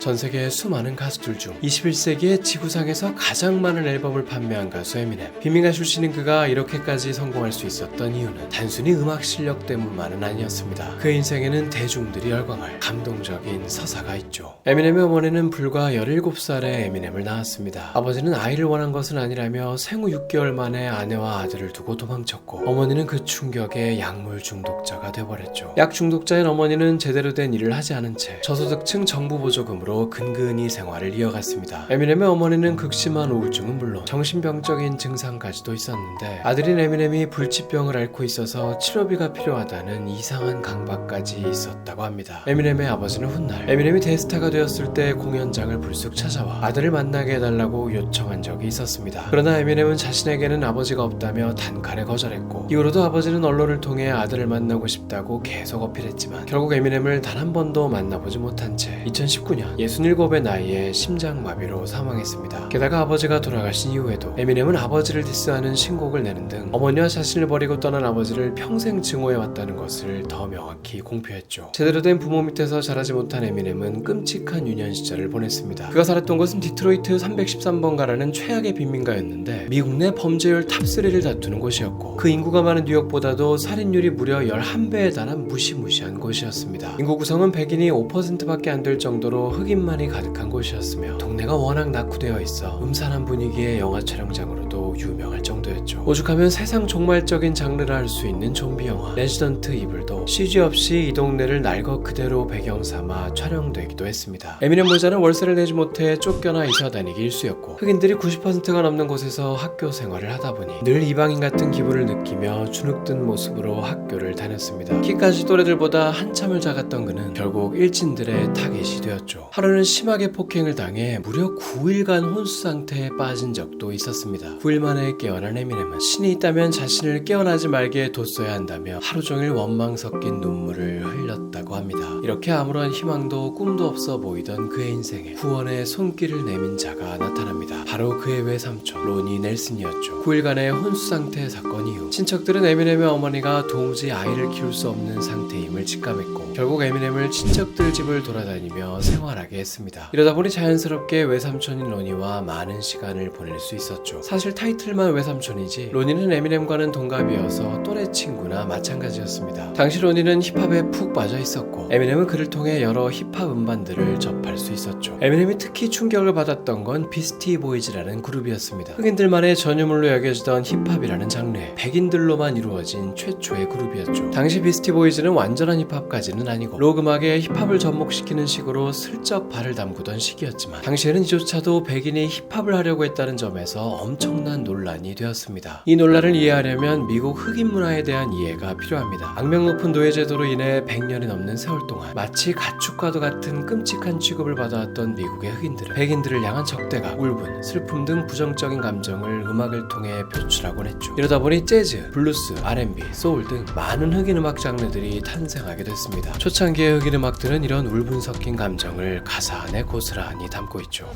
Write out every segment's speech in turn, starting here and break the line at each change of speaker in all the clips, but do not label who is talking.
전 세계의 수많은 가수들 중 21세기에 지구상에서 가장 많은 앨범을 판매한 가수 에미넴. 빈민가 출신인 그가 이렇게까지 성공할 수 있었던 이유는 단순히 음악 실력 때문만은 아니었습니다. 그의 인생에는 대중들이 열광할 감동적인 서사가 있죠. 에미넴의 어머니는 불과 17살에 에미넴을 낳았습니다. 아버지는 아이를 원한 것은 아니라며 생후 6개월 만에 아내와 아들을 두고 도망쳤고, 어머니는 그 충격에 약물 중독자가 되어버렸죠. 약 중독자인 어머니는 제대로 된 일을 하지 않은 채 저소득층 정부 보조금으로 근근히 생활을 이어갔습니다. 에미넴의 어머니는 극심한 우울증은 물론 정신병적인 증상까지도 있었는데, 아들인 에미넴이 불치병을 앓고 있어서 치료비가 필요하다는 이상한 강박까지 있었다고 합니다. 에미넴의 아버지는 훗날 에미넴이 대스타가 되었을 때 공연장을 불쑥 찾아와 아들을 만나게 해달라고 요청한 적이 있었습니다. 그러나 에미넴은 자신에게는 아버지가 없다며 단칼에 거절했고, 이후로도 아버지는 언론을 통해 아들을 만나고 싶다고 계속 어필했지만 결국 에미넴을 단 한 번도 만나보지 못한 채 2019년 67의 나이에 심장마비로 사망했습니다. 게다가 아버지가 돌아가신 이후에도 에미넴은 아버지를 디스하는 신곡을 내는 등 어머니와 자신을 버리고 떠난 아버지를 평생 증오해왔다는 것을 더 명확히 공표했죠. 제대로 된 부모 밑에서 자라지 못한 에미넴은 끔찍한 유년 시절을 보냈습니다. 그가 살았던 곳은 디트로이트 313번가라는 최악의 빈민가였는데, 미국 내 범죄율 탑3를 다투는 곳이었고, 그 인구가 많은 뉴욕보다도 살인율이 무려 11배에 달한 무시무시한 곳이었습니다. 인구 구성은 백인이 5%밖에 안 될 정도로 흑인만이 가득한 곳이었으며, 동네가 워낙 낙후되어 있어 음산한 분위기의 영화 촬영장으로도 유명할 정도였죠. 오죽하면 세상 종말적인 장르라 할 수 있는 좀비 영화 레지던트 이블도 CG 없이 이 동네를 날것 그대로 배경 삼아 촬영되기도 했습니다. 에미넴 모자는 월세를 내지 못해 쫓겨나 이사 다니기 일쑤였고, 흑인들이 90%가 넘는 곳에서 학교 생활을 하다 보니 늘 이방인 같은 기분을 느끼며 주눅든 모습으로 학교를 다녔습니다. 키까지 또래들보다 한참을 작았던 그는 결국 일진들의 타깃이 되었죠. 하루는 심하게 폭행을 당해 무려 9일간 혼수 상태에 빠진 적도 있었습니다. 9일 만에 깨어난 에미넴은 신이 있다면 자신을 깨어나지 말게 뒀어야 한다며 하루 종일 원망 섞인 눈물을 흘렸다고 합니다. 이렇게 아무런 희망도 꿈도 없어 보이던 그의 인생에 구원의 손길을 내민 자가 나타납니다. 바로 그의 외삼촌 로니 넬슨이었죠. 9일간의 혼수 상태 사건 이후 친척들은 에미넴의 어머니가 도무지 아이를 키울 수 없는 상태임을 직감했고, 결국 에미넴을 친척들 집을 돌아다니며 생활하게 했습니다. 이러다 보니 자연스럽게 외삼촌인 로니와 많은 시간을 보낼 수 있었죠. 사실 타이틀만 외삼촌이지 로니는 에미넴과는 동갑이어서 또래 친구나 마찬가지였습니다. 당시 로니는 힙합에 푹 빠져 있었고, 에미넴은 그를 통해 여러 힙합 음반들을 접할 수 있었죠. 에미넴이 특히 충격을 받았던 건 비스티 보이즈라는 그룹이었습니다. 흑인들만의 전유물로 여겨지던 힙합이라는 장르에 백인들로만 이루어진 최초의 그룹이었죠. 당시 비스티 보이즈는 완전한 힙합까지는 아니고 록 음악에 힙합을 접목시키는 식으로 슬쩍 발을 담그던 시기였지만, 당시에는 이조차도 백인이 힙합을 하려고 했다는 점에서 엄청난 논란이 되었습니다. 이 논란을 이해하려면 미국 흑인 문화에 대한 이해가 필요합니다. 악명 높은 노예제도로 인해 100년이 넘는 세월 동안 마치 가축과도 같은 끔찍한 취급을 받아왔던 미국의 흑인들은 백인들을 향한 적대감, 울분, 슬픔 등 부정적인 감정을 음악을 통해 표출하곤 했죠. 이러다 보니 재즈, 블루스, R&B, 소울 등 많은 흑인 음악 장르들이 탄생하게 됐습니다. 초창기의 흑인 음악들은 이런 울분 섞인 감정을 가사 안에 고스란히 담고 있죠.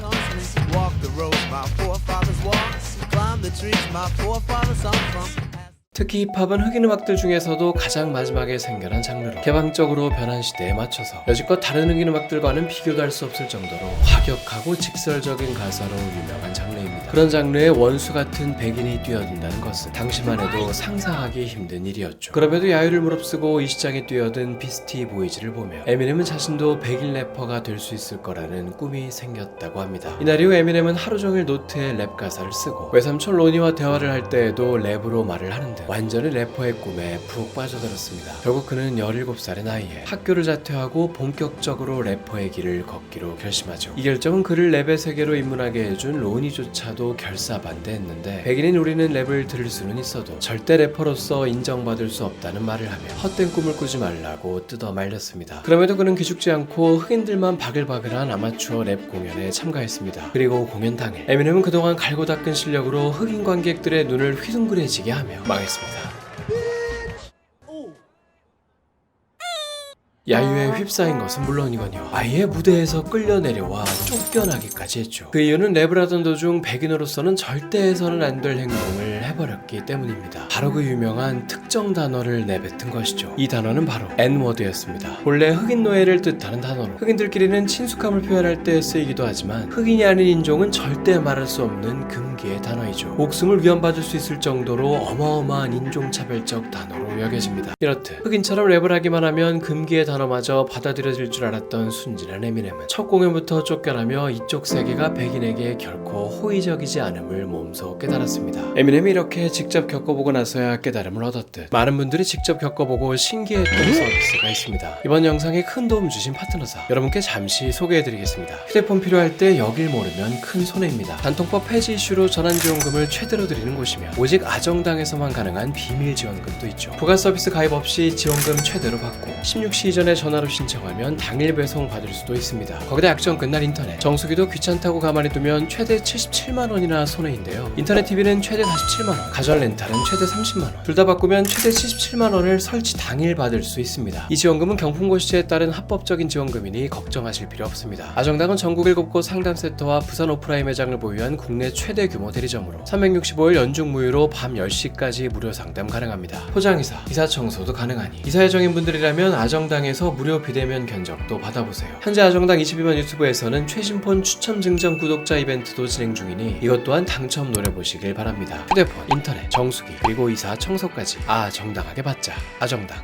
특히 힙합은 흑인 음악들 중에서도 가장 마지막에 생겨난 장르로 개방적으로 변한 시대에 맞춰서 여지껏 다른 흑인 음악들과는 비교도 할 수 없을 정도로 과격하고 직설적인 가사로 유명한 장르입니다. 그런 장르에 원수 같은 백인이 뛰어든다는 것은 당시만 해도 상상하기 힘든 일이었죠. 그럼에도 야유를 무릅쓰고 이 시장에 뛰어든 비스티 보이즈를 보며 에미넴은 자신도 백인 래퍼가 될 수 있을 거라는 꿈이 생겼다고 합니다. 이날 이후 에미넴은 하루 종일 노트에 랩 가사를 쓰고, 외삼촌 로니와 대화를 할 때에도 랩으로 말을 하는데 완전히 래퍼의 꿈에 푹 빠져들었습니다. 결국 그는 17살의 나이에 학교를 자퇴하고 본격적으로 래퍼의 길을 걷기로 결심하죠. 이 결정은 그를 랩의 세계로 입문하게 해준 로니조차도 결사반대했는데, 백인인 우리는 랩을 들을 수는 있어도 절대 래퍼로서 인정받을 수 없다는 말을 하며 헛된 꿈을 꾸지 말라고 뜯어 말렸습니다. 그럼에도 그는 기죽지 않고 흑인들만 바글바글한 아마추어 랩 공연에 참가했습니다. 그리고 공연 당일 에미넴은 그동안 갈고 닦은 실력으로 흑인 관객들의 눈을 휘둥그레지게 하며 망했습니다. 야유에 휩싸인 것은 물론이거니와 아예 무대에서 끌려 내려와 쫓겨나기까지 했죠. 그 이유는 랩을 하던 도중 백인으로서는 절대 해서는 안 될 행동을 해버렸기 때문입니다. 바로 그 유명한 특정 단어를 내뱉은 것이죠. 이 단어는 바로 N워드였습니다. 본래 흑인 노예를 뜻하는 단어로 흑인들끼리는 친숙함을 표현할 때 쓰이기도 하지만 흑인이 아닌 인종은 절대 말할 수 없는 금기의 단어이죠. 목숨을 위협받을 수 있을 정도로 어마어마한 인종차별적 단어로 여겨집니다. 이렇듯 흑인처럼 랩을 하기만 하면 금기의 단어마저 받아들여질 줄 알았던 순진한 에미넴은 첫 공연부터 쫓겨나며 이쪽 세계가 백인에게 결코 호의적이지 않음을 몸소 깨달았습니다. 에미넴이 이렇게 직접 겪어보고 나서야 깨달음을 얻었듯 많은 분들이 직접 겪어보고 신기했던 서비스가 있습니다. 이번 영상에 큰 도움 주신 파트너사 여러분께 잠시 소개해드리겠습니다. 휴대폰 필요할 때 여길 모르면 큰 손해입니다. 단통법 폐지 이슈로 전환지원금을 최대로 드리는 곳이며 오직 아정당에서만 가능한 비밀 지원금도 있죠. 부가 서비스 가입 없이 지원금 최대로 받고 16시 이전에 전화로 신청하면 당일 배송 받을 수도 있습니다. 거기다 약정 끝날 인터넷, 정수기도 귀찮다고 가만히 두면 최대 77만원이나 손해인데요. 인터넷 TV는 최대 47만원, 가전 렌탈은 최대 30만원, 둘 다 바꾸면 최대 77만원을 설치 당일 받을 수 있습니다. 이 지원금은 경품고시에 따른 합법적인 지원금이니 걱정하실 필요 없습니다. 아정당은 전국 7곳 상담센터와 부산 오프라인 매장을 보유한 국내 최대 규모 대리점으로 365일 연중 무휴로 밤 10시까지 무료 상담 가능합니다. 포장이사, 이사 청소도 가능하니 이사 예정인 분들이라면 아정당에서 무료 비대면 견적도 받아보세요. 현재 아정당 22만 유튜브에서는 최신폰 추첨 증정 구독자 이벤트도 진행 중이니 이것 또한 당첨 노려보시길 바랍니다. 휴대폰, 인터넷, 정수기, 그리고 이사 청소까지 정당하게 받자. 아정당.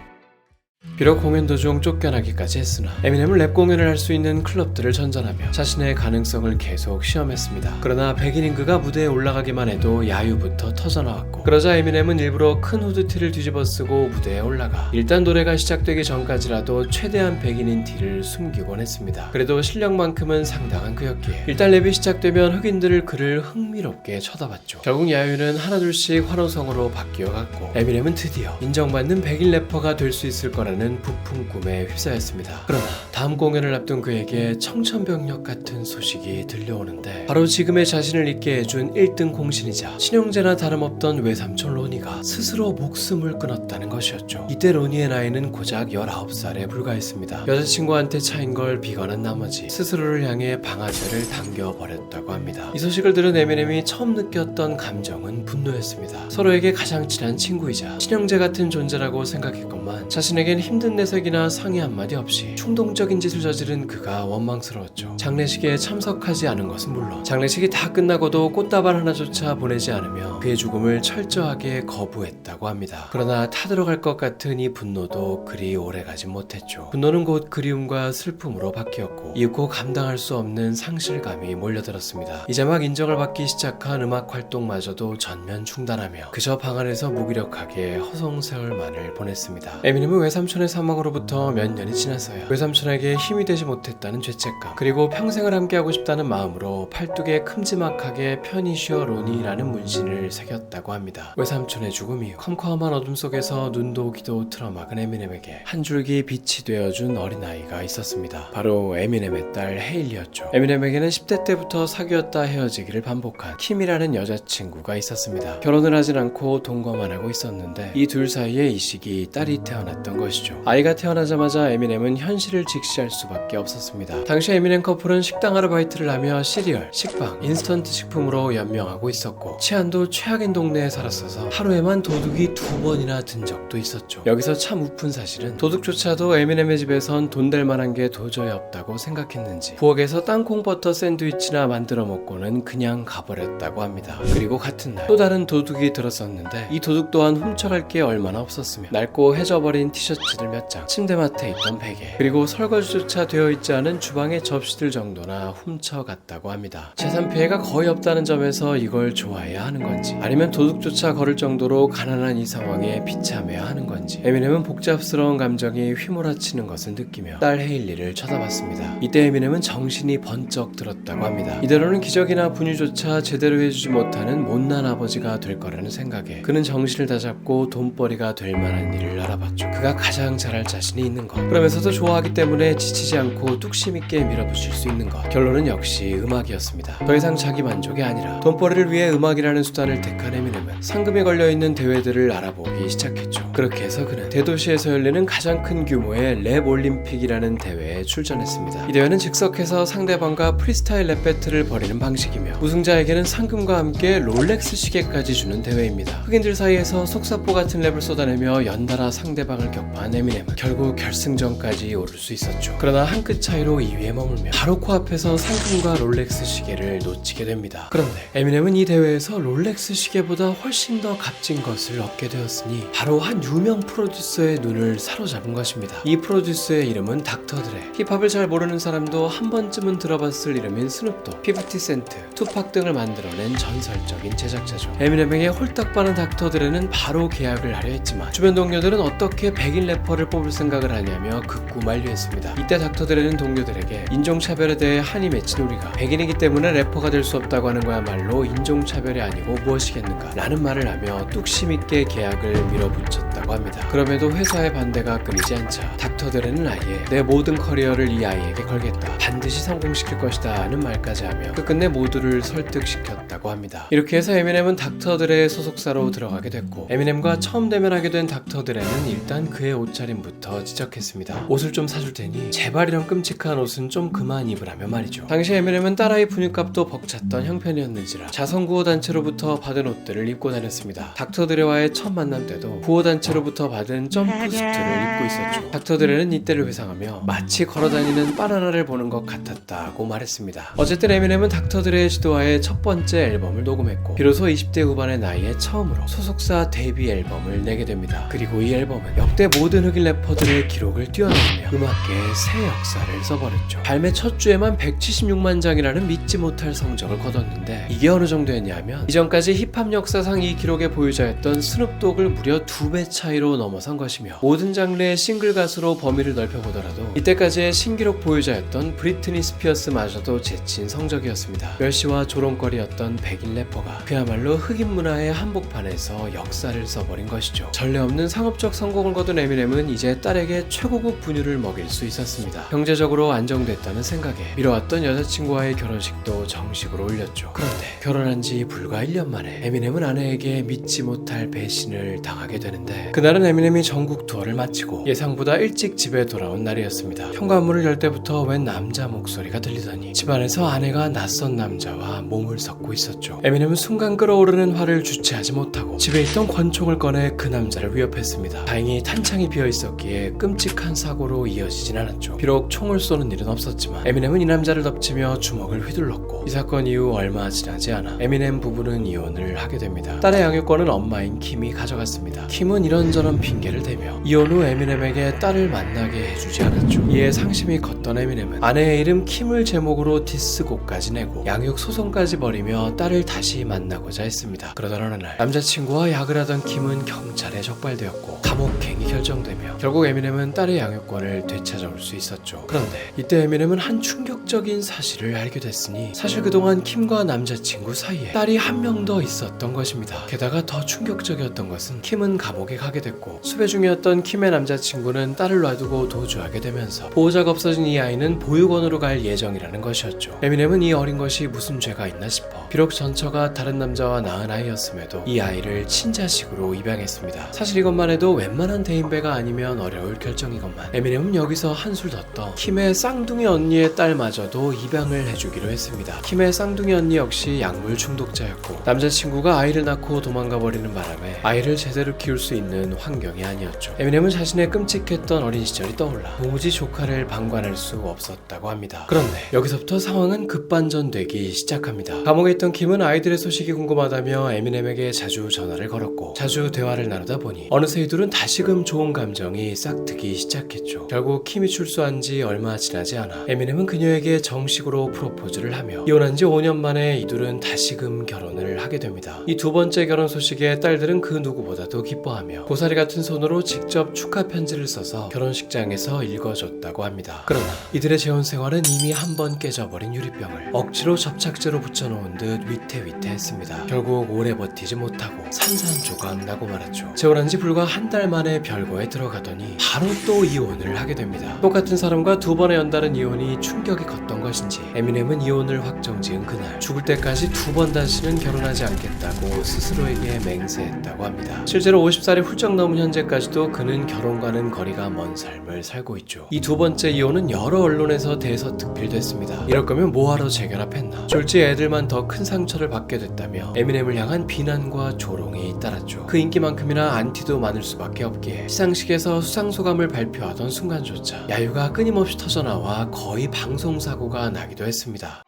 비록 공연 도중 쫓겨나기까지 했으나 에미넴은 랩 공연을 할 수 있는 클럽들을 전전하며 자신의 가능성을 계속 시험했습니다. 그러나 백인인 그가 무대에 올라가기만 해도 야유부터 터져나왔고 그러자 에미넴은 일부러 큰 후드티를 뒤집어 쓰고 무대에 올라가 일단 노래가 시작되기 전까지라도 최대한 백인인 티를 숨기곤 했습니다. 그래도 실력만큼은 상당한 그였기에 일단 랩이 시작되면 흑인들을 그를 흥미롭게 쳐다봤죠. 결국 야유는 하나둘씩 환호성으로 바뀌어갔고 에미넴은 드디어 인정받는 백인 래퍼가 될 수 있을 거라는 부푼 꿈에 휩싸였습니다. 그러나 다음 공연을 앞둔 그에게 청천벽력 같은 소식이 들려오는데 바로 지금의 자신을 있게 해준 1등 공신이자 친형제나 다름없던 외삼촌 로니가 스스로 목숨을 끊었다는 것이었죠. 이때 로니의 나이는 고작 19살에 불과했습니다. 여자친구한테 차인 걸 비관한 나머지 스스로를 향해 방아쇠를 당겨버렸다고 합니다. 이 소식을 들은 에미넴이 처음 느꼈던 감정은 분노였습니다. 서로에게 가장 친한 친구이자 친형제 같은 존재라고 생각했건만 자신에겐 힘든 내색이나 상의 한마디 없이 충동적인 짓을 저지른 그가 원망스러웠죠. 장례식에 참석하지 않은 것은 물론 장례식이 다 끝나고도 꽃다발 하나조차 보내지 않으며 그의 죽음을 철저하게 거부했다고 합니다. 그러나 타들어갈 것 같은 이 분노도 그리 오래가지 못했죠. 분노는 곧 그리움과 슬픔으로 바뀌었고 이윽고 감당할 수 없는 상실감이 몰려들었습니다. 이제 막 인정을 받기 시작한 음악 활동마저도 전면 중단하며 그저 방 안에서 무기력하게 허송세월만을 보냈습니다. 에미넴은 외삼촌의 사망으로부터 몇 년이 지나서야 외삼촌에게 힘이 되지 못했다는 죄책감 그리고 평생을 함께하고 싶다는 마음으로 팔뚝에 큼지막하게 편히 쉬어 로니라는 문신을 새겼다고 합니다. 외삼촌의 죽음 이후 컴컴한 어둠 속에서 눈도 귀도 틀어막은 에미넴에게 한 줄기 빛이 되어준 어린아이가 있었습니다. 바로 에미넴의 딸 헤일리였죠. 에미넴에게는 10대 때부터 사귀었다 헤어지기를 반복한 킴이라는 여자친구가 있었습니다. 결혼을 하진 않고 동거만 하고 있었는데 이 둘 사이에 이 시기 딸이 태어났던 것이죠. 아이가 태어나자마자 에미넴은 현실을 직시할 수밖에 없었습니다. 당시 에미넴 커플은 식당 아르바이트를 하며 시리얼, 식빵, 인스턴트 식품으로 연명하고 있었고 치안도 최악인 동네에 살았어서 하루에만 도둑이 2번이나 든 적도 있었죠. 여기서 참 우픈 사실은 도둑조차도 에미넴의 집에선 돈 될 만한 게 도저히 없다고 생각했는지 부엌에서 땅콩버터 샌드위치나 만들어 먹고는 그냥 가버렸다고 합니다. 그리고 같은 날 또 다른 도둑이 들었었는데 이 도둑 또한 훔쳐갈 게 얼마나 없었으며 낡고 해져버린 티셔츠들 몇 장, 침대맡에 있던 베개, 그리고 설거지조차 되어 있지 않은 주방의 접시들 정도나 훔쳐갔다고 합니다. 재산 피해가 거의 없다는 점에서 이걸 좋아해야 하는 건지 아니면 도둑조차 걸을 정도로 가난한 이 상황에 비참해야 하는 건지 에미넴은 복잡스러운 감정이 휘몰아치는 것을 느끼며 딸 헤일리를 쳐다봤습니다. 이때 에미넴은 정신이 번쩍 들었다고 합니다. 이대로는 기저귀나 분유조차 제대로 해주지 못하는 못난 아버지가 될 거라는 생각에 그는 정신을 다잡고 돈벌이가 될 만한 일을 알아봤죠. 그가 가장 가장 잘할 자신이 있는 것, 그러면서도 좋아하기 때문에 지치지 않고 뚝심 있게 밀어붙일 수 있는 것. 결론은 역시 음악이었습니다. 더 이상 자기 만족이 아니라 돈벌이를 위해 음악이라는 수단을 택한 에미넴은 상금이 걸려있는 대회들을 알아보기 시작했죠. 그렇게 해서 그는 대도시에서 열리는 가장 큰 규모의 랩 올림픽이라는 대회에 출전했습니다. 이 대회는 즉석해서 상대방과 프리스타일 랩 배틀을 벌이는 방식이며 우승자에게는 상금과 함께 롤렉스 시계까지 주는 대회입니다. 흑인들 사이에서 속사포 같은 랩을 쏟아내며 연달아 상대방을 격파한 에미넴은 결국 결승전까지 오를 수 있었죠. 그러나 한 끗 차이로 2위에 머물며 바로 코앞에서 상금과 롤렉스 시계를 놓치게 됩니다. 그런데 에미넴은 이 대회에서 롤렉스 시계보다 훨씬 더 값진 것을 얻게 되었으니 바로 한 유명 프로듀서의 눈을 사로잡은 것입니다. 이 프로듀서의 이름은 닥터 드레. 힙합을 잘 모르는 사람도 한 번쯤은 들어봤을 이름인 스눕독, 50센트, 투팍 등을 만들어낸 전설적인 제작자죠. 에미넴에게 홀딱 반한 닥터 드레는 바로 계약을 하려 했지만 주변 동료들은 어떻게 백인 래퍼를 뽑을 생각을 하냐며 극구 만류했습니다. 이때 닥터 드레는 동료들에게 인종차별에 대해 한이 맺힌 우리가 백인이기 때문에 래퍼가 될 수 없다고 하는 거야말로 인종차별이 아니고 무엇이겠는가 라는 말을 하며 뚝심 있게 계약을 밀어붙였다고 합니다. 그럼에도 회사의 반대가 끊이지 않자 닥터 드레는 아예 내 모든 커리어를 이 아이에게 걸겠다, 반드시 성공시킬 것이다 하는 말까지 하며 끝끝내 모두를 설득시켰다고 합니다. 이렇게 해서 에미넴은 닥터 드레의 소속사로 들어가게 됐고 에미넴과 처음 대면하게 된 닥터 드레는 일단 그의 옷차림부터 지적했습니다. 옷을 좀 사줄 테니 제발 이런 끔찍한 옷은 좀 그만 입으라며 말이죠. 당시 에미넴은 딸아이 분유값도 벅찼던 형편이었는지라 자선구호단체로부터 받은 옷들을 입고 다녔습니다. 닥터 드레와의 첫 만남 때도 구호단체로부터 받은 점프수트를 입고 있었죠. 닥터 드레는 이때를 회상하며 마치 걸어다니는 바나나를 보는 것 같았다고 말했습니다. 어쨌든 에미넴은 닥터 드레의 지도하에 첫 번째 앨범을 녹음했고 비로소 20대 후반의 나이에 처음으로 소속사 데뷔 앨범을 내게 됩니다. 그리고 이 앨범은 역대 모든 흑인 래퍼들의 기록을 뛰어넘으며 음악계의 새 역사를 써버렸죠. 발매 첫 주에만 176만 장이라는 믿지 못할 성적을 거뒀는데 이게 어느 정도였냐면 이전까지 힙합 역사상 이 기록의 보유자였던 스눕독을 무려 2배 차이로 넘어선 것이며 모든 장르의 싱글 가수로 범위를 넓혀보더라도 이때까지의 신기록 보유자였던 브리트니 스피어스마저도 제친 성적이었습니다. 멸시와 조롱거리였던 백인 래퍼가 그야말로 흑인 문화의 한복판에서 역사를 써버린 것이죠. 전례 없는 상업적 성공을 거둔 에미넴은 이제 딸에게 최고급 분유를 먹일 수 있었습니다. 경제적으로 안정됐다는 생각에 미뤄왔던 여자친구와의 결혼식도 정식으로 올렸죠. 그런데 결혼한 지 불과 1년 만에 에미넴은 아내에게 믿지 못할 배신을 당하게 되는데 그날은 에미넴이 전국 투어를 마치고 예상보다 일찍 집에 돌아온 날이었습니다. 현관문을 열 때부터 웬 남자 목소리가 들리더니 집안에서 아내가 낯선 남자와 몸을 섞고 있었죠. 에미넴은 순간 끓어오르는 화를 주체하지 못하고 집에 있던 권총을 꺼내 그 남자를 위협했습니다. 다행히 탄창이 비어 있었기에 끔찍한 사고로 이어지진 않았죠. 비록 총을 쏘는 일은 없었지만 에미넴은 이 남자를 덮치며 주먹을 휘둘렀고 이 사건 이후 얼마 지나지 않아 에미넴 부부는 이혼을 하게 됩니다. 딸의 양육권은 엄마인 킴이 가져갔습니다. 킴은 이런저런 핑계를 대며 이혼 후 에미넴에게 딸을 만나게 해주지 않았죠. 이에 상심이 컸던 에미넴은 아내의 이름 킴을 제목으로 디스곡까지 내고 양육 소송까지 벌이며 딸을 다시 만나고자 했습니다. 그러던 어느 날 남자친구와 약을 하던 킴은 경찰에 적발되었고 감옥행이 결정되며 결국 에미넴은 딸의 양육권을 되찾아올 수 있었죠. 그런데 이때 에미넴은 한 충격적인 사실을 알게 됐으니 사실 그동안 킴과 남자친구 사이에 딸이 한 명 더 있었던 것입니다. 게다가 더 충격적이었던 것은 킴은 감옥에 가게 됐고 수배 중이었던 킴의 남자친구는 딸을 놔두고 도주하게 되면서 보호자가 없어진 이 아이는 보육원으로 갈 예정이라는 것이었죠. 에미넴은 이 어린 것이 무슨 죄가 있나 싶어 비록 전처가 다른 남자와 낳은 아이였음에도 이 아이를 친자식으로 입양했습니다. 사실 이것만 해도 웬만한 대인배가 아니면 어려울 결정이건만 에미넴은 여기서 한술 더 떠 킴의 쌍둥이 언니의 딸마저도 입양을 해주기로 했습니다. 킴의 쌍둥이 언니 역시 약물 중독자였고 남자친구가 아이를 낳고 도망가 버리는 바람에 아이를 제대로 키울 수 있는 환경이 아니었죠. 에미넴은 자신의 끔찍했던 어린 시절이 떠올라 도무지 조카를 방관할 수 없었다고 합니다. 그런데 여기서부터 상황은 급반전되기 시작합니다. 감옥에 있던 킴은 아이들의 소식이 궁금하다며 에미넴에게 자주 전화를 걸었고 자주 대화를 나누다 보니 어느새 이들은 다시금 좋은 감정이 싹트기 시작했죠. 결국 킴이 출소한 지 얼마 지나지 않아 에미넴은 그녀에게 정식으로 프로포즈를 하며 이혼한 지 5년 만에 이둘은 다시금 결혼을 하게 됩니다. 이 두 번째 결혼 소식에 딸들은 그 누구보다도 기뻐하며 고사리 같은 손으로 직접 축하 편지를 써서 결혼식장에서 읽어줬다고 합니다. 그러나 이들의 재혼 생활은 이미 한 번 깨져버린 유리병을 억지로 접착제로 붙여놓은 듯 위태위태했습니다. 결국 오래 버티지 못하고 산산조각 나고 말았죠. 재혼한 지 불과 한 달 만에 별거에 싱어송라이터에 들어가더니 바로 또 이혼을 하게 됩니다. 똑같은 사람과 두 번의 연달은 이혼이 충격이 컸던 것인지 에미넴은 이혼을 확정지은 그날 죽을 때까지 두 번 다시는 결혼하지 않겠다고 스스로에게 맹세했다고 합니다. 실제로 50살이 훌쩍 넘은 현재까지도 그는 결혼과는 거리가 먼 삶을 살고 있죠. 이 두 번째 이혼은 여러 언론에서 대서특필됐습니다. 이럴 거면 뭐하러 재결합했나, 졸지 애들만 더 큰 상처를 받게 됐다며 에미넴을 향한 비난과 조롱이 잇따랐죠. 그 인기만큼이나 안티도 많을 수밖에 없기에 시상식에서 수상소감을 발표하던 순간조차 야유가 끊임없이 터져나와 거의 방송사고가 나기도 했습니다.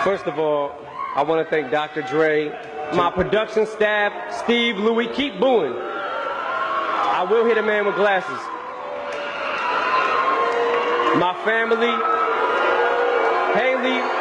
First of all, I want to thank Dr. Dre, my production staff, Steve, Louis, keep booing. I will hit a man with glasses. My family, Haley.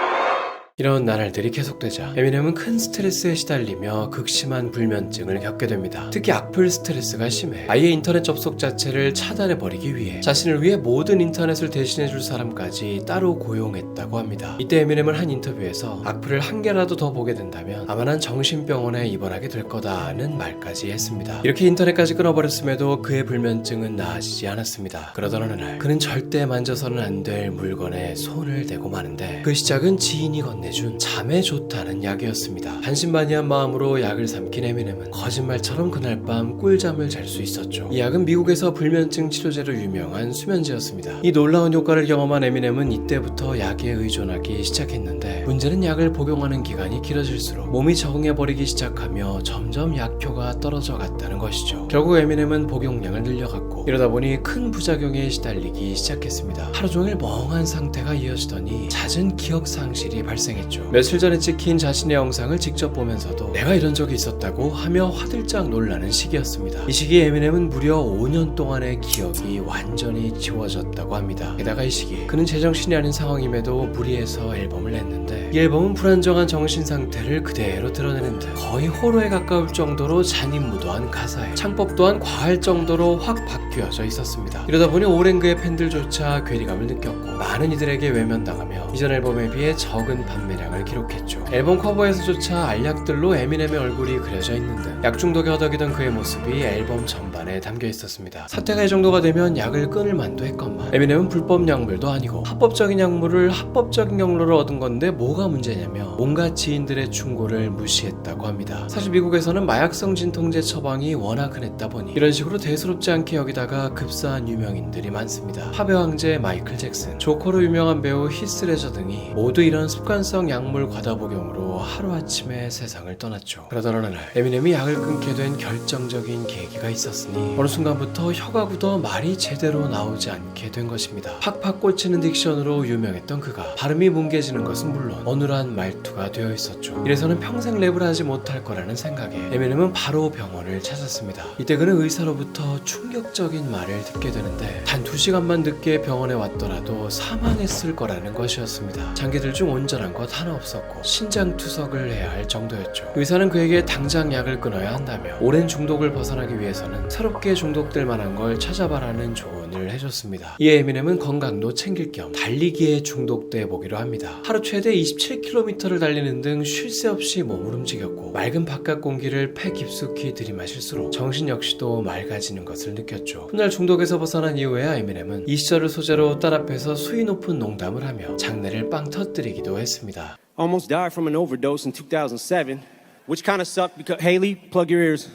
이런 나날들이 계속되자 에미넴은 큰 스트레스에 시달리며 극심한 불면증을 겪게 됩니다. 특히 악플 스트레스가 심해 아예 인터넷 접속 자체를 차단해버리기 위해 자신을 위해 모든 인터넷을 대신해줄 사람까지 따로 고용했다고 합니다. 이때 에미넴은 한 인터뷰에서 악플을 한 개라도 더 보게 된다면 아마 난 정신병원에 입원하게 될 거다는 말까지 했습니다. 이렇게 인터넷까지 끊어버렸음에도 그의 불면증은 나아지지 않았습니다. 그러던 어느 날 그는 절대 만져서는 안 될 물건에 손을 대고 마는데 그 시작은 지인이 건네준 잠에 좋다는 약이었습니다. 반신반의한 마음으로 약을 삼킨 에미넴은 거짓말처럼 그날 밤 꿀잠을 잘 수 있었죠. 이 약은 미국에서 불면증 치료제로 유명한 수면제였습니다. 이 놀라운 효과를 경험한 에미넴은 이때부터 약에 의존하기 시작했는데 문제는 약을 복용하는 기간이 길어질수록 몸이 적응해버리기 시작하며 점점 약효가 떨어져 갔다는 것이죠. 결국 에미넴은 복용량을 늘려갔고 이러다 보니 큰 부작용에 시달리기 시작했습니다. 하루 종일 멍한 상태가 이어지더니 잦은 기억 상실이 발생했죠. 며칠 전에 찍힌 자신의 영상을 직접 보면서도 내가 이런 적이 있었다고 하며 화들짝 놀라는 시기였습니다. 이 시기에 에미넴은 무려 5년 동안의 기억이 완전히 지워졌다고 합니다. 게다가 이 시기 그는 제정신이 아닌 상황임에도 무리해서 앨범을 냈는데 이 앨범은 불안정한 정신 상태를 그대로 드러내는 듯 거의 호러에 가까울 정도로 잔인무도한 가사에 창법 또한 과할 정도로 확 바뀌어져 있었습니다. 이러다 보니 오랜 그의 팬들조차 괴리감을 느꼈고 많은 이들에게 외면당하며 이전 앨범에 비해 적은 판매량을 기록했죠. 앨범 커버에서조차 알약들로 에미넴의 얼굴이 그려져 있는 등 약중독에 허덕이던 그의 모습이 앨범 전반에 담겨 있었습니다. 사태가 이 정도가 되면 약을 끊을 만도 했건만 에미넴은 불법 약물도 아니고 합법적인 약물을 합법적인 경로로 얻은 건데 뭐가 문제냐며 온갖 지인들의 충고를 무시했다고 합니다. 사실 미국에서는 마약성 진통제 처방이 워낙 흔했다 보니 이런 식으로 대수롭지 않게 여기다가 급사한 유명인들이 많습니다. 팝의 황제 마이클 잭슨, 조커로 유명한 배우 히스 레저 등이 모두 이런 습관성 약물 과다 복용으로 하루아침에 세상을 떠났죠. 그러던 어느 날 에미넴이 약을 끊게 된 결정적인 계기가 있었으니 어느 순간부터 혀가 굳어 말이 제대로 나오지 않게 된 것입니다. 팍팍 꽂히는 딕션으로 유명했던 그가 발음이 뭉개지는 것은 물론 어눌한 말투가 되어 있었죠. 이래서는 평생 랩을 하지 못할 거라는 생각에 에미넴은 바로 병원을 찾았습니다. 이때 그는 의사로부터 충격적인 말을 듣게 되는데 단 2시간만 늦게 병원에 왔더라도 사망했을 거라는 것이었습니다. 장기들 중 온전한 것 하나 없었고 신장 투석을 해야 할 정도였죠. 의사는 그에게 당장 약을 끊어야 한다며 오랜 중독을 벗어나기 위해서는 새롭게 중독될 만한 걸 찾아봐라는 조언을 해줬습니다. 이에 에미넴은 건강도 챙길 겸 달리기에 중독돼 보기로 합니다. 하루 최대 27km를 달리는 등 쉴 새 없이 몸을 움직였고 맑은 바깥 공기를 폐 깊숙이 들이마실수록 정신 역시도 맑아지는 것을 느꼈죠. 훗날 중독에서 벗어난 이후에야 에미넴은 이 시절을 소재로 딸 앞에서 수위 높은 농담을 하며 장내를 빵 터뜨리기도 했습니다.
Almost died from an overdose in 2007, which kind of sucked because Haley, plug your ears.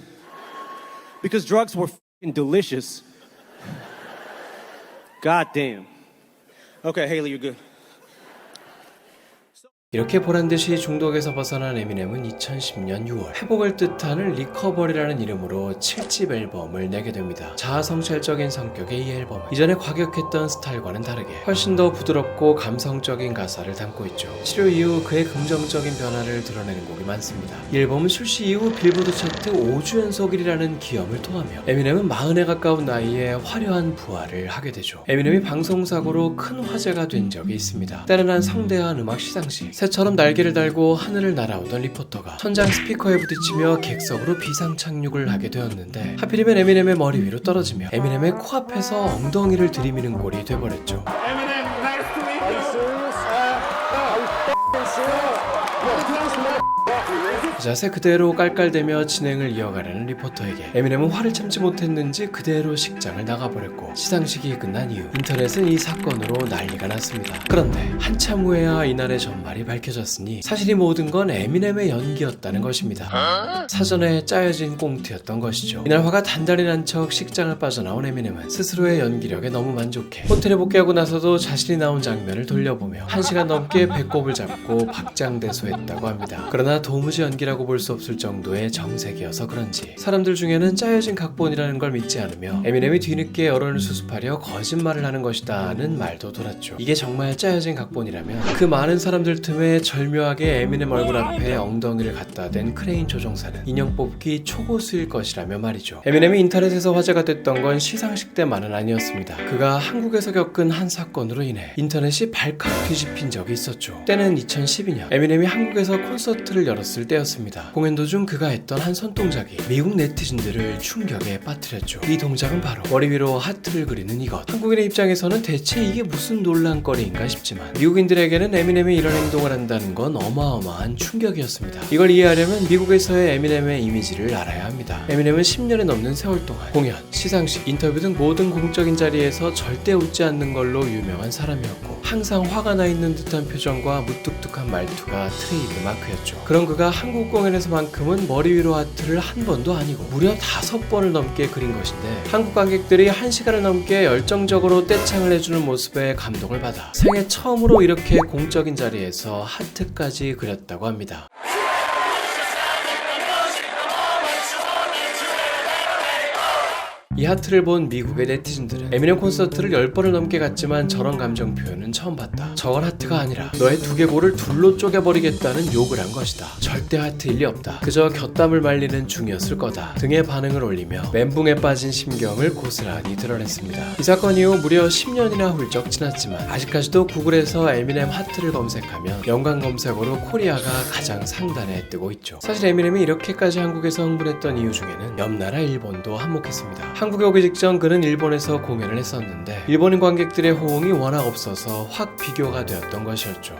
Because drugs were f***ing delicious. God damn. Okay, Haley, you're good.
이렇게 보란듯이 중독에서 벗어난 에미넴은 2010년 6월 회복을 뜻하는 리커버리라는 이름으로 7집 앨범을 내게 됩니다. 자아성찰적인 성격의 이 앨범은 이전에 과격했던 스타일과는 다르게 훨씬 더 부드럽고 감성적인 가사를 담고 있죠. 치료 이후 그의 긍정적인 변화를 드러내는 곡이 많습니다. 이 앨범은 출시 이후 빌보드 차트 5주 연속 1위라는 기염을 토하며 에미넴은 40에 가까운 나이에 화려한 부활을 하게 되죠. 에미넴이 방송사고로 큰 화제가 된 적이 있습니다. 때는 한 성대한 음악 시상식 새처럼 날개를 달고 하늘을 날아오던 리포터가 천장 스피커에 부딪히며 객석으로 비상 착륙을 하게 되었는데 하필이면 에미넴의 머리 위로 떨어지며 에미넴의 코앞에서 엉덩이를 들이미는 꼴이 돼버렸죠.
Eminem, nice to meet you. Are you serious? Are you f***ing serious? Yo,
그 자세 그대로 깔깔대며 진행을 이어가려는 리포터에게 에미넴은 화를 참지 못했는지 그대로 식장을 나가버렸고, 시상식이 끝난 이후 인터넷은 이 사건으로 난리가 났습니다. 그런데 한참 후에야 이날의 전말이 밝혀졌으니 사실 이 모든 건 에미넴의 연기였다는 것입니다. 사전에 짜여진 꽁트였던 것이죠. 이날 화가 단단히 난 척 식장을 빠져나온 에미넴은 스스로의 연기력에 너무 만족해 호텔에 복귀하고 나서도 자신이 나온 장면을 돌려보며 1시간 넘게 배꼽을 잡고 박장대소했다고 합니다. 그러나 도무지 연기라고 볼 수 없을 정도의 정색이어서 그런지 사람들 중에는 짜여진 각본이라는 걸 믿지 않으며 에미넴이 뒤늦게 여론을 수습하려 거짓말을 하는 것이다는 말도 돌았죠. 이게 정말 짜여진 각본이라면 그 많은 사람들 틈에 절묘하게 에미넴 얼굴 앞에 엉덩이를 갖다 댄 크레인 조종사는 인형 뽑기 초고수일 것이라며 말이죠. 에미넴이 인터넷에서 화제가 됐던 건 시상식 때만은 아니었습니다. 그가 한국에서 겪은 한 사건으로 인해 인터넷이 발칵 뒤집힌 적이 있었죠. 때는 2012년 에미넴이 한국에서 콘서트를 열었을 때였습니다. 공연 도중 그가 했던 한 손동작이 미국 네티즌들을 충격에 빠뜨렸죠. 이 동작은 바로 머리 위로 하트를 그리는 이것. 한국인의 입장에서는 대체 이게 무슨 논란거리인가 싶지만 미국인들에게는 에미넴이 이런 행동을 한다는 건 어마어마한 충격이었습니다. 이걸 이해하려면 미국에서의 에미넴의 이미지를 알아야 합니다. 에미넴은 10년이 넘는 세월 동안 공연, 시상식, 인터뷰 등 모든 공적인 자리에서 절대 웃지 않는 걸로 유명한 사람이었고, 항상 화가 나 있는 듯한 표정과 무뚝뚝한 말투가 트레이드 마크였죠. 그런 그가 한국 공연에서만큼은 머리 위로 하트를 한 번도 아니고 무려 5번을 넘게 그린 것인데, 한국 관객들이 1시간을 넘게 열정적으로 떼창을 해주는 모습에 감동을 받아 생애 처음으로 이렇게 공적인 자리에서 하트까지 그렸다고 합니다. 이 하트를 본 미국의 네티즌들은 에미넴 콘서트를 10번을 넘게 갔지만 저런 감정 표현은 처음 봤다. 저건 하트가 아니라 너의 두개골을 둘로 쪼개버리겠다는 욕을 한 것이다. 절대 하트일 리 없다. 그저 곁담을 말리는 중이었을 거다 등의 반응을 올리며 멘붕에 빠진 심경을 고스란히 드러냈습니다. 이 사건 이후 무려 10년이나 훌쩍 지났지만 아직까지도 구글에서 에미넴 하트를 검색하면 연관 검색어로 코리아가 가장 상단에 뜨고 있죠. 사실 에미넴이 이렇게까지 한국에서 흥분했던 이유 중에는 옆나라 일본도 한몫했습니다. 한국에 오기 직전 그는 일본에서 공연을 했었는데 일본인 관객들의 호응이 워낙 없어서 확 비교가 되었던 것이었죠.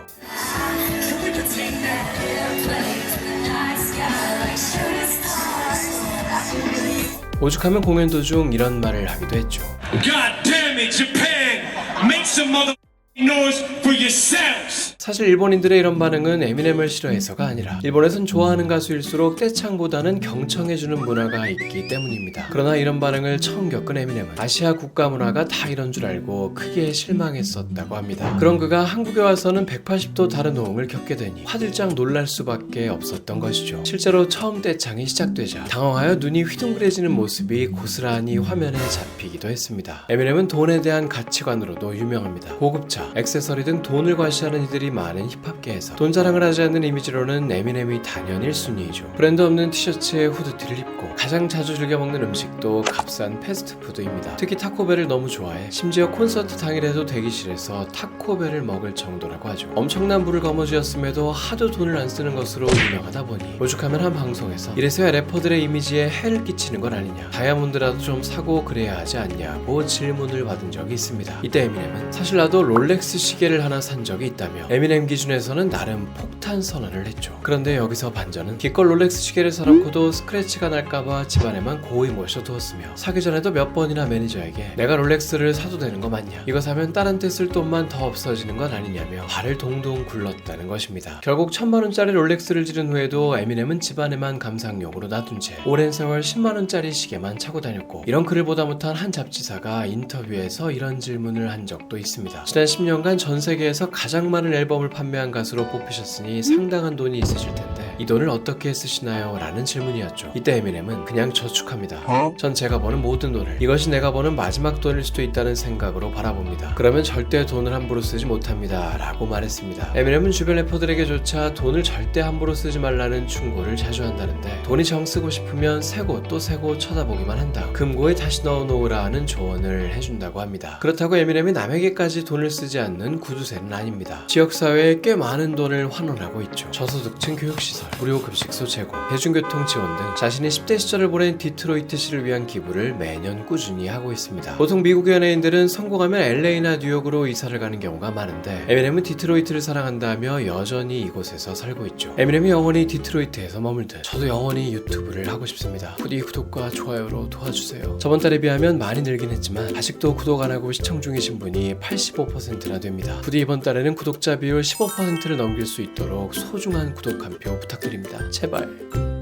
오죽하면 공연 도중 이런 말을 하기도 했죠. God damn it, Japan! Make some mother noise for yourselves! 사실 일본인들의 이런 반응은 에미넴을 싫어해서가 아니라 일본에선 좋아하는 가수일수록 떼창보다는 경청해주는 문화가 있기 때문입니다. 그러나 이런 반응을 처음 겪은 에미넴은 아시아 국가 문화가 다 이런 줄 알고 크게 실망했었다고 합니다. 그런 그가 한국에 와서는 180도 다른 호응을 겪게 되니 화들짝 놀랄 수밖에 없었던 것이죠. 실제로 처음 떼창이 시작되자 당황하여 눈이 휘둥그레지는 모습이 고스란히 화면에 잡히기도 했습니다. 에미넴은 돈에 대한 가치관으로도 유명합니다. 고급차, 액세서리 등 돈을 과시하는 이들이 많은 힙합계에서 돈 자랑을 하지 않는 이미지로는 에미넴이 단연 1순위이죠. 브랜드 없는 티셔츠에 후드티를 입고 가장 자주 즐겨 먹는 음식도 값싼 패스트푸드입니다. 특히 타코벨을 너무 좋아해 심지어 콘서트 당일에도 대기실에서 타코벨을 먹을 정도라고 하죠. 엄청난 부를 거머쥐었음에도 하도 돈을 안 쓰는 것으로 유명하다 보니 오죽하면 한 방송에서 이래서야 래퍼들의 이미지에 해를 끼치는 건 아니냐, 다이아몬드라도 좀 사고 그래야 하지 않냐고 질문을 받은 적이 있습니다. 이때 에미넴은 사실 나도 롤렉스 시계를 하나 산 적이 있다며 에미넴 기준에서는 나름 폭탄 선언을 했죠. 그런데 여기서 반전은 기껏 롤렉스 시계를 사놓고도 스크래치가 날까봐 집안에만 고이 모셔두었으며 사기 전에도 몇 번이나 매니저에게 내가 롤렉스를 사도 되는 거 맞냐, 이거 사면 딸한테 쓸 돈만 더 없어지는 건 아니냐며 발을 동동 굴렀다는 것입니다. 결국 1000만원짜리 롤렉스를 지른 후에도 에미넴은 집안에만 감상용으로 놔둔 채 오랜 세월 10만원짜리 시계만 차고 다녔고, 이런 글을 보다 못한 한 잡지사가 인터뷰에서 이런 질문을 한 적도 있습니다. 지난 10년간 전 세계에서 가장 많은 앨범을 판매한 가수로 뽑히셨으니 상당한 돈이 있으실 텐데 이 돈을 어떻게 쓰시나요? 라는 질문이었죠. 이때 에미넴은 그냥 저축합니다. 전 제가 버는 모든 돈을 이것이 내가 버는 마지막 돈일 수도 있다는 생각으로 바라봅니다. 그러면 절대 돈을 함부로 쓰지 못합니다. 라고 말했습니다. 에미넴은 주변 래퍼들에게조차 돈을 절대 함부로 쓰지 말라는 충고를 자주 한다는데, 돈이 정 쓰고 싶으면 세고 또 세고 쳐다보기만 한다, 금고에 다시 넣어놓으라 하는 조언을 해준다고 합니다. 그렇다고 에미넴이 남에게까지 돈을 쓰지 않는 구두쇠는 아닙니다. 지역사회에 꽤 많은 돈을 환원하고 있죠. 저소득층 교육시설, 무료 급식소 제공, 대중교통 지원 등 자신이 10대 시절을 보낸 디트로이트시를 위한 기부를 매년 꾸준히 하고 있습니다. 보통 미국 연예인들은 성공하면 LA나 뉴욕으로 이사를 가는 경우가 많은데 에미넴은 디트로이트를 사랑한다며 여전히 이곳에서 살고 있죠. 에미넴이 영원히 디트로이트에서 머물듯 저도 영원히 유튜브를 하고 싶습니다. 부디 구독과 좋아요로 도와주세요. 저번 달에 비하면 많이 늘긴 했지만 아직도 구독 안 하고 시청 중이신 분이 85%나 됩니다. 부디 이번 달에는 구독자 비율 15%를 넘길 수 있도록 소중한 구독 한 표 부탁드립니다. 제발.